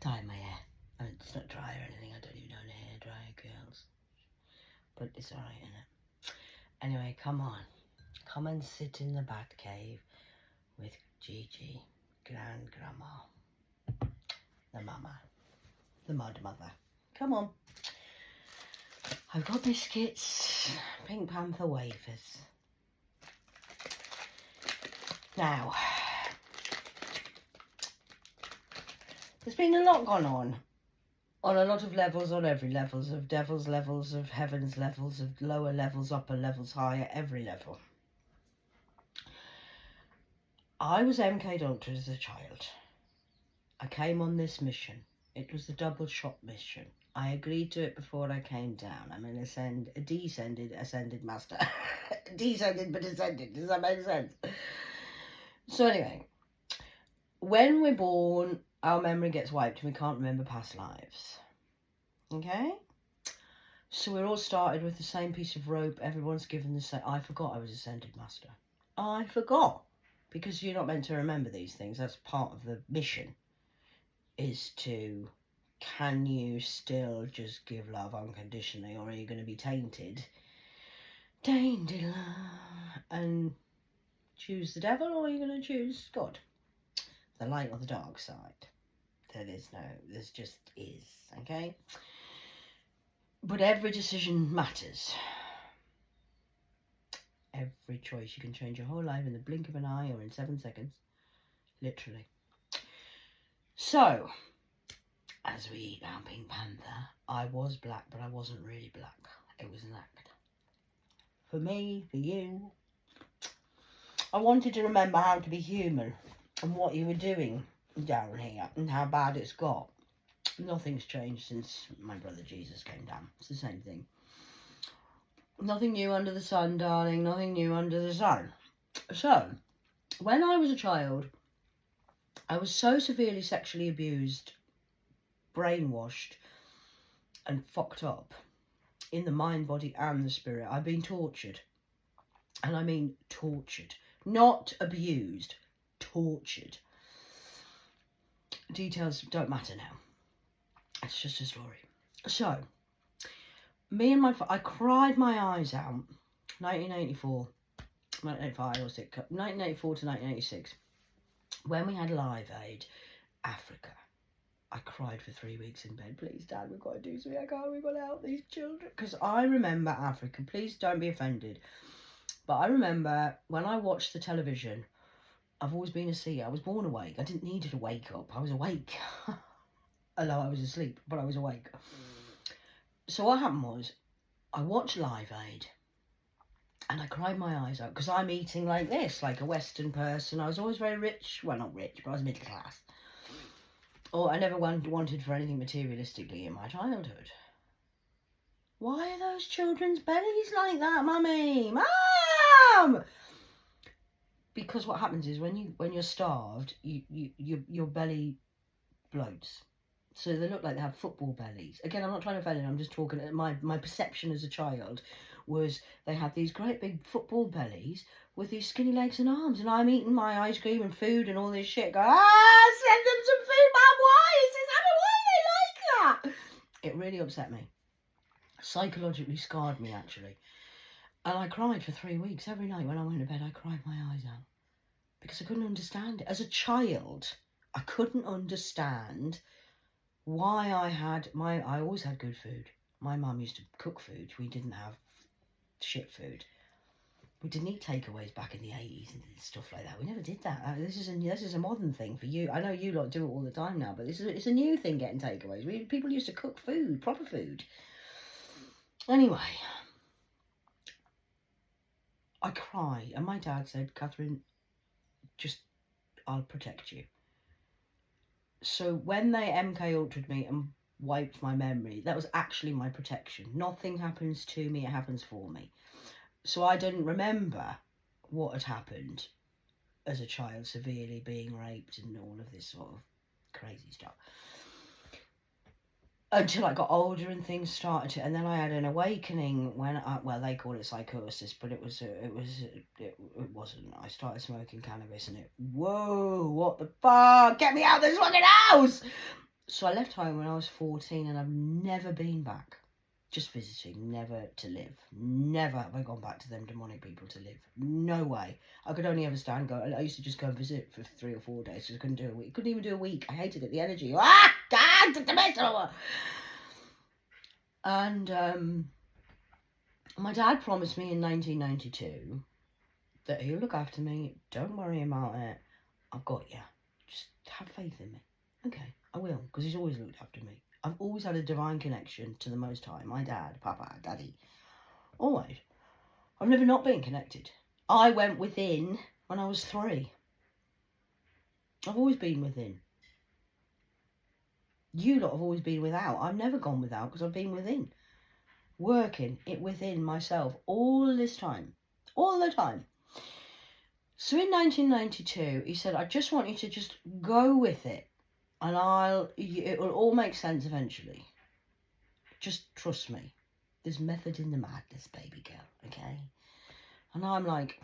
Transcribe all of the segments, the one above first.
dye my hair. I mean, it's not dry or anything. I don't even own a hairdryer, girls. But it's alright, isn't it? Anyway, come on. Come and sit in the Bat Cave with Gigi, Grandma, the mama, the mud mother. Come on. I've got biscuits, Pink Panther wafers. Now, there's been a lot gone on a lot of levels, on every levels, of devil's levels, of heaven's levels, of lower levels, upper levels, higher, every level. I was MK'd Ultra as a child. I came on this mission. It was the double shot mission. I agreed to it before I came down. I'm an ascended master. Descended but ascended. Does that make sense? So anyway, when we're born, our memory gets wiped and we can't remember past lives. Okay? So we're all started with the same piece of rope. Everyone's given the same. I forgot I was ascended master. I forgot. Because you're not meant to remember these things. That's part of the mission. Is to, can you still just give love unconditionally, or are you going to be tainted? Tainted love. And choose the devil, or are you going to choose God? The light or the dark side. There's just is, okay? But every decision matters. Every choice. You can change your whole life in the blink of an eye or in 7 seconds. Literally. So, as we eat our Pink Panther, I was black, but I wasn't really black. It was an act. For me, for you. I wanted to remember how to be human and what you were doing down here and how bad it's got. Nothing's changed since my brother Jesus came down. It's the same thing. Nothing new under the sun, darling. Nothing new under the sun. So, when I was a child, I was so severely sexually abused, brainwashed, and fucked up in the mind, body, and the spirit. I've been tortured. And I mean tortured. Not abused. Tortured. Details don't matter now. It's just a story. So, me and I cried my eyes out. 1984, 1985 or 6, 1984 to 1986. When we had Live Aid, Africa. I cried for 3 weeks in bed. Please, Dad, we've got to do something. We've got to help these children. Because I remember Africa. Please don't be offended. But I remember when I watched the television, I've always been a seer. I was born awake. I didn't need to wake up. I was awake. Although I was asleep, but I was awake. So what happened was, I watched Live Aid. And I cried my eyes out. Because I'm eating like this, like a Western person. I was always very rich. Well, not rich, but I was middle class. Or I never wanted for anything materialistically in my childhood. Why are those children's bellies like that, Mummy? Mum! Because what happens is when you're starved, your belly bloats. So they look like they have football bellies. Again, I'm not trying to offend them. I'm just talking. My perception as a child was they had these great big football bellies with these skinny legs and arms, and I'm eating my ice cream and food and all this shit. Go, send them some food, Mum. Why is this happening? Why are they like that? It really upset me. Psychologically scarred me, actually. And I cried for 3 weeks. Every night when I went to bed, I cried my eyes out. Because I couldn't understand it. As a child, I couldn't understand why I always had good food. My mum used to cook food. We didn't have shit food. We didn't eat takeaways back in the 80s and stuff like that. We never did that. This is a modern thing for you. I know you lot do it all the time now, but it's a new thing, getting takeaways. People used to cook food, proper food. Anyway, I cried, and my dad said, Catherine, I'll protect you. So when they MK Ultra'd me and wiped my memory, that was actually my protection. Nothing happens to me, it happens for me. So I didn't remember what had happened as a child, severely being raped and all of this sort of crazy stuff. Until I got older and things started to, and then I had an awakening when they call it psychosis, but it wasn't. I started smoking cannabis and whoa, what the fuck, get me out of this fucking house! So I left home when I was 14 and I've never been back. Just visiting, never to live. Never have I gone back to them demonic people to live. No way. I could only ever stand go. I used to just go and visit for 3 or 4 days. Just couldn't do a week. Couldn't even do a week. I hated it. The energy. Ah, God, the best of it. And my dad promised me in 1992 that he'll look after me. Don't worry about it. I've got you. Just have faith in me. Okay, I will, because he's always looked after me. I've always had a divine connection to the Most High. My dad, Papa, Daddy. Always. I've never not been connected. I went within when I was 3. I've always been within. You lot have always been without. I've never gone without because I've been within. Working it within myself all this time. All the time. So in 1992, he said, I just want you to just go with it. And it will all make sense eventually. Just trust me. There's method in the madness, baby girl, okay? And I'm like,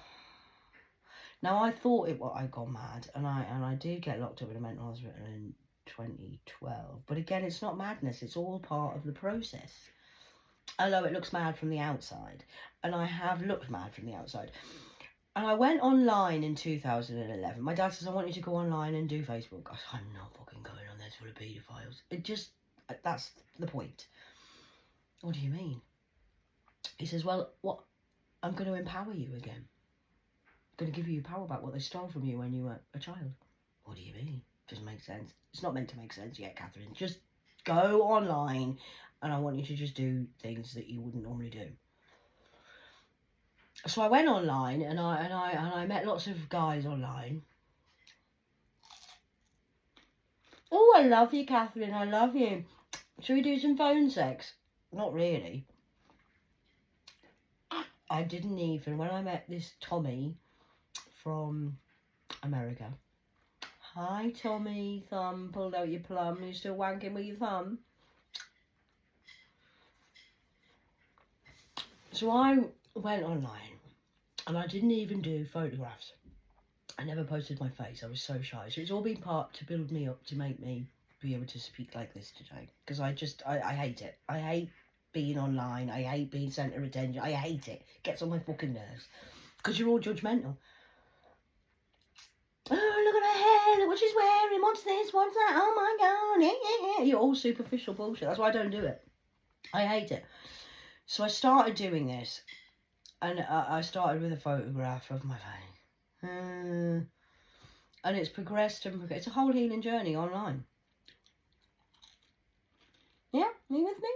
now I thought I'd gone mad, and I did get locked up in a mental hospital in 2012. But again, it's not madness. It's all part of the process. Although it looks mad from the outside. And I have looked mad from the outside. And I went online in 2011. My dad says, I want you to go online and do Facebook. I said, I'm not fucking going on there full of paedophiles. That's the point. What do you mean? He says, well, what? I'm going to empower you again. I'm going to give you power back, what they stole from you when you were a child. What do you mean? Doesn't make sense. It's not meant to make sense yet, Catherine. Just go online and I want you to just do things that you wouldn't normally do. So I went online and I met lots of guys online. Oh, I love you, Catherine. I love you. Should we do some phone sex? Not really. I didn't even. When I met this Tommy from America. Hi, Tommy. Thumb. Pulled out your plum. You still wanking with your thumb? So I went online. And I didn't even do photographs. I never posted my face. I was so shy. So it's all been part to build me up to make me be able to speak like this today. Because I hate it. I hate being online. I hate being centre of attention. I hate it. It gets on my fucking nerves. Because you're all judgmental. Oh, look at her hair. Look what she's wearing. What's this? What's that? Oh my God. You're all superficial bullshit. That's why I don't do it. I hate it. So I started doing this. And I started with a photograph of my face. And it's progressed and it's a whole healing journey online. Yeah, you with me?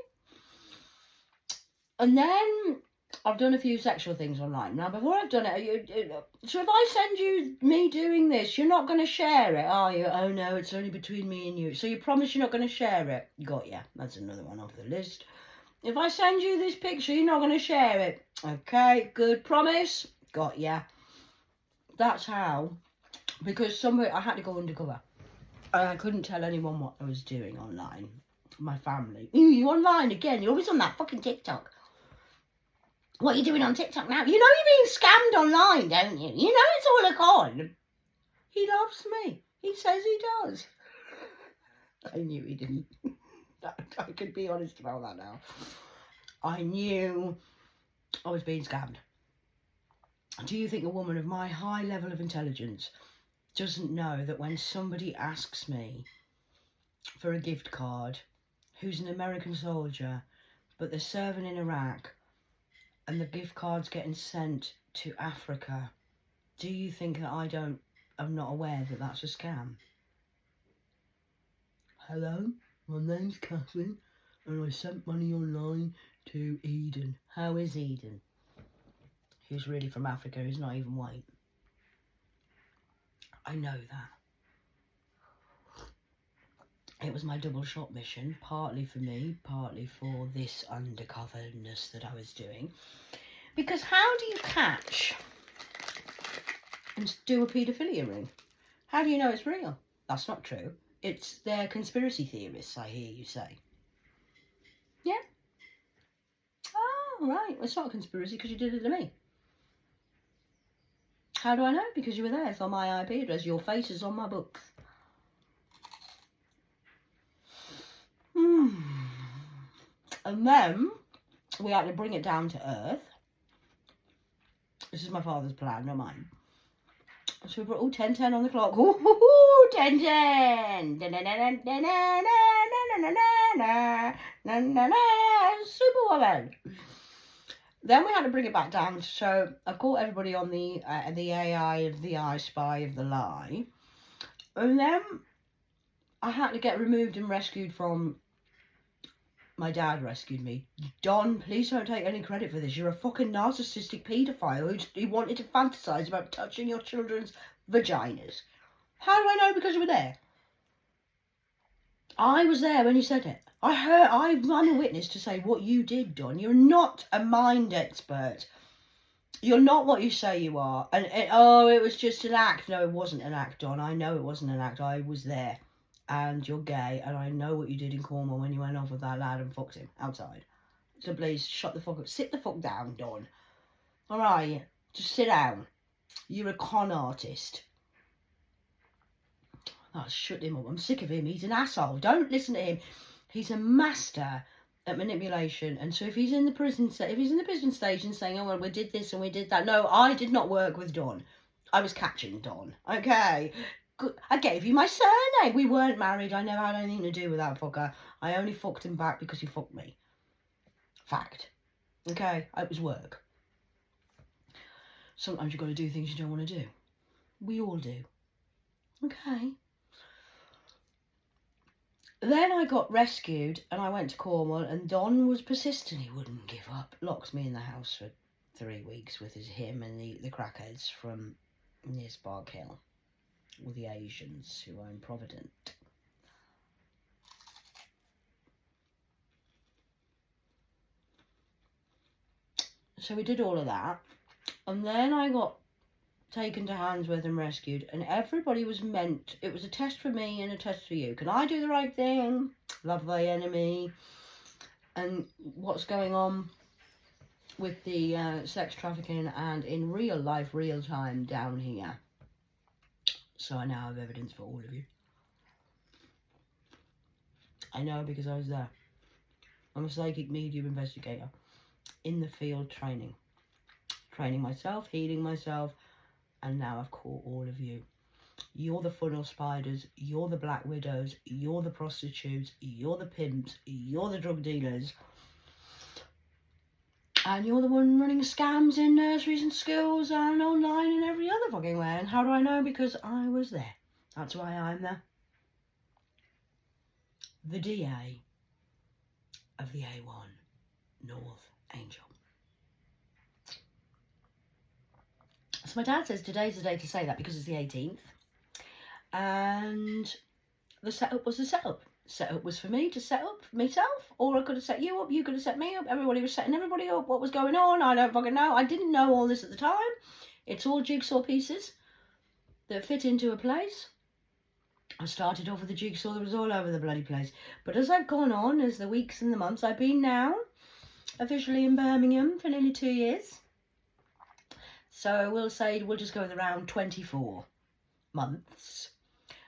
And then I've done a few sexual things online. Now, before I've done it, so if I send you me doing this, you're not going to share it, are you? Oh no, it's only between me and you. So you promise you're not going to share it? Got ya. That's another one off the list. If I send you this picture, you're not going to share it. Okay, good. Promise? Got ya. That's how. Because I had to go undercover. I couldn't tell anyone what I was doing online. My family. You online again? You're always on that fucking TikTok. What are you doing on TikTok now? You know you're being scammed online, don't you? You know it's all a con. He loves me. He says he does. I knew he didn't. I could be honest about that now. I knew I was being scammed. Do you think a woman of my high level of intelligence doesn't know that when somebody asks me for a gift card, who's an American soldier, but they're serving in Iraq, and the gift card's getting sent to Africa, do you think that I'm not aware that that's a scam? Hello, my name's Catherine, and I sent money online to Eden. How is Eden? Who's really from Africa, who's not even white. I know that. It was my double shot mission, partly for me, partly for this undercoverness that I was doing. Because how do you catch and do a paedophilia ring? How do you know it's real? That's not true. They're conspiracy theorists, I hear you say. Yeah? Oh, right. It's not a conspiracy because you did it to me. How do I know? Because you were there. It's on my IP address. Your face is on my books. And then we had to bring it down to earth. This is my father's plan, not mine. So we put 10:10 on the clock. Ooh, 10:10. Superwoman. Then we had to bring it back down. So I caught everybody on the AI of the I Spy of the Lie. And then I had to get removed and rescued from... My dad rescued me. Don, please don't take any credit for this. You're a fucking narcissistic paedophile who wanted to fantasize about touching your children's vaginas. How do I know? Because you were there. I was there when you said it. I'm a witness to say what you did, Don. You're not a mind expert. You're not what you say you are. And it was just an act. No, it wasn't an act, Don. I know it wasn't an act. I was there. And you're gay, and I know what you did in Cornwall when you went off with that lad and fucked him outside. So please, shut the fuck up. Sit the fuck down, Don. Alright? Just sit down. You're a con artist. Oh, shut him up. I'm sick of him. He's an asshole. Don't listen to him. He's a master at manipulation. And so if he's in the prison station saying, oh, well, we did this and we did that. No, I did not work with Don. I was catching Don. Okay? I gave you my surname. We weren't married. I never had anything to do with that fucker. I only fucked him back because he fucked me. Fact. Okay? It was work. Sometimes you've got to do things you don't want to do. We all do. Okay? Then I got rescued and I went to Cornwall, and Don was persistent. He wouldn't give up. Locked me in the house for 3 weeks with him and the crackheads from near Spark Hill. With the Asians who own Provident. So we did all of that. And then I got taken to Handsworth and rescued. And everybody was meant... It was a test for me and a test for you. Can I do the right thing? Love thy enemy. And what's going on with the sex trafficking and in real life, real time down here. So I now have evidence for all of you. I know because I was there. I'm a psychic medium investigator in the field training. Training myself, healing myself, and now I've caught all of you. You're the funnel spiders, you're the black widows, you're the prostitutes, you're the pimps, you're the drug dealers. And you're the one running scams in nurseries and schools and online and every other fucking way. And how do I know? Because I was there. That's why I'm there. The DA of the A1 North Angel. So my dad says today's the day to say that because it's the 18th. And the setup was the setup. Setup was for me to set up myself, or I could have set you up, you could have set me up, everybody was setting everybody up. What was going on? I don't fucking know. I didn't know all this at the time. It's all jigsaw pieces that fit into a place. I started off with the jigsaw that was all over the bloody place. But as I've gone on, as the weeks and the months, I've been now officially in Birmingham for nearly 2 years. So we'll just go with around 24 months.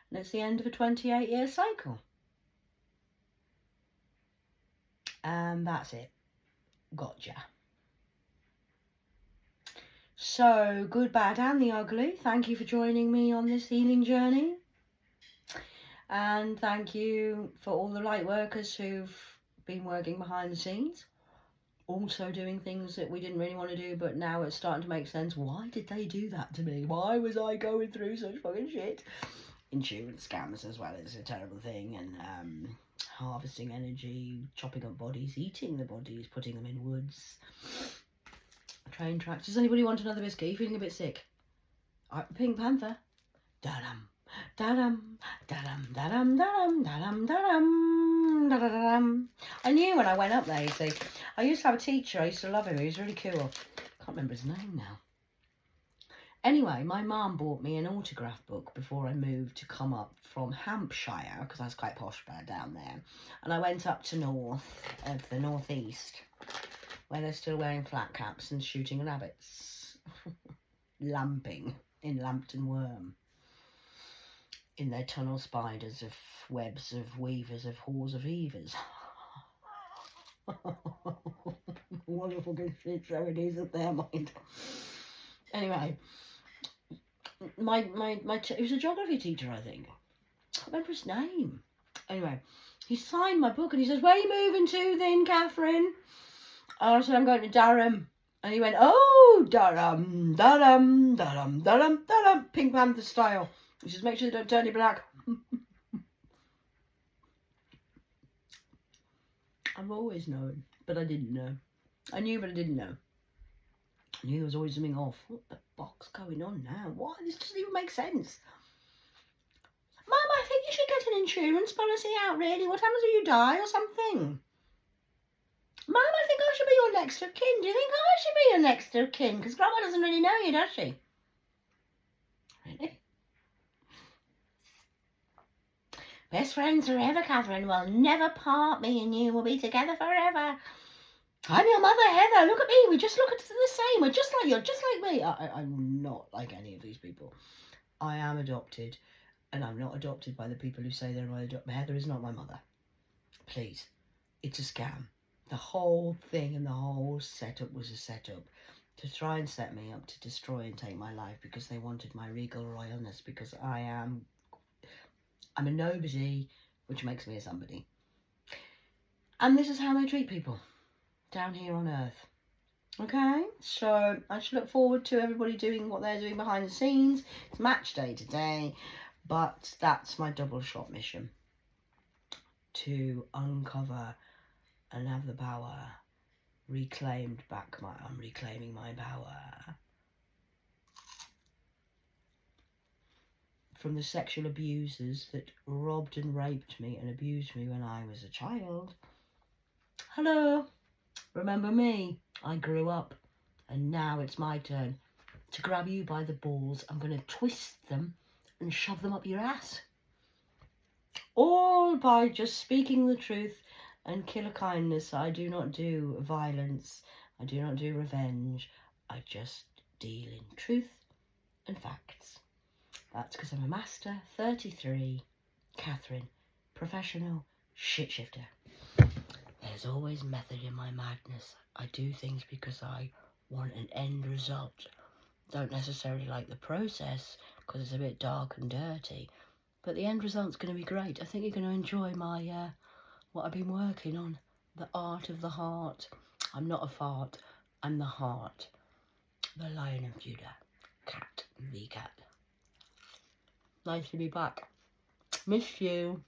And it's the end of a 28-year cycle. And that's it. Gotcha. So, good, bad and the ugly. Thank you for joining me on this healing journey. And thank you for all the light workers who've been working behind the scenes. Also doing things that we didn't really want to do, but now it's starting to make sense. Why did they do that to me? Why was I going through such fucking shit? Insurance scams as well is a terrible thing. And harvesting energy, chopping up bodies, eating the bodies, putting them in woods. Train tracks. Does anybody want another biscuit? Are you feeling a bit sick? Pink Panther. Da-dum, da-dum, da-dum, da-dum, da-dum, da-dum, da-dum, da-da-da-dum. I knew when I went up there, you see. I used to have a teacher. I used to love him. He was really cool. Can't remember his name now. Anyway, my mum bought me an autograph book before I moved to come up from Hampshire, because I was quite posh down there. And I went up to the northeast, where they're still wearing flat caps and shooting rabbits. Lamping in Lambton Worm. In their tunnel spiders of webs of weavers of whores of evers. What a fucking shit show it is up there, mind. Anyway, he was a geography teacher, I think. I can't remember his name. Anyway, he signed my book and he says, "Where are you moving to then, Catherine?" And I said, "I'm going to Durham." And he went, "Oh, Durham, Durham, Durham, Durham, Durham, Pink Panther style." He says, "Make sure they don't turn you black." I've always known, but I didn't know. I knew, but I didn't know. I knew there was always something off. What the fuck's going on now? Why? This doesn't even make sense. Mum, I think you should get an insurance policy out, really. What happens if you die or something? Mum, I think I should be your next of kin. Do you think I should be your next of kin? Because Grandma doesn't really know you, does she? Really? Best friends forever, Catherine. We'll never part. Me and you will be together forever. I'm your mother, Heather. Look at me. We just look at the same. We're just like you, just like me. I'm not like any of these people. I am adopted, and I'm not adopted by the people who say they're my adopted. Heather is not my mother. Please. It's a scam. The whole thing and the whole setup was a setup to try and set me up to destroy and take my life because they wanted my regal royalness, because I'm a nobody, which makes me a somebody. And this is how they treat people down here on earth. Okay, so I should look forward to everybody doing what they're doing behind the scenes. It's match day today, but that's my double shot mission, to uncover and have the power reclaimed back. I'm reclaiming my power from the sexual abusers that robbed and raped me and abused me when I was a child. Hello, remember me? I grew up, and now it's my turn to grab you by the balls. I'm going to twist them and shove them up your ass. All by just speaking the truth and killer kindness. I do not do violence. I do not do revenge. I just deal in truth and facts. That's because I'm a master, 33, Catherine, professional shit shifter. There's always method in my madness. I do things because I want an end result. Don't necessarily like the process because it's a bit dark and dirty. But the end result's going to be great. I think you're going to enjoy my what I've been working on. The art of the heart. I'm not a fart. I'm the heart. The Lion of Judah. Cat. The cat. Nice to be back. Miss you.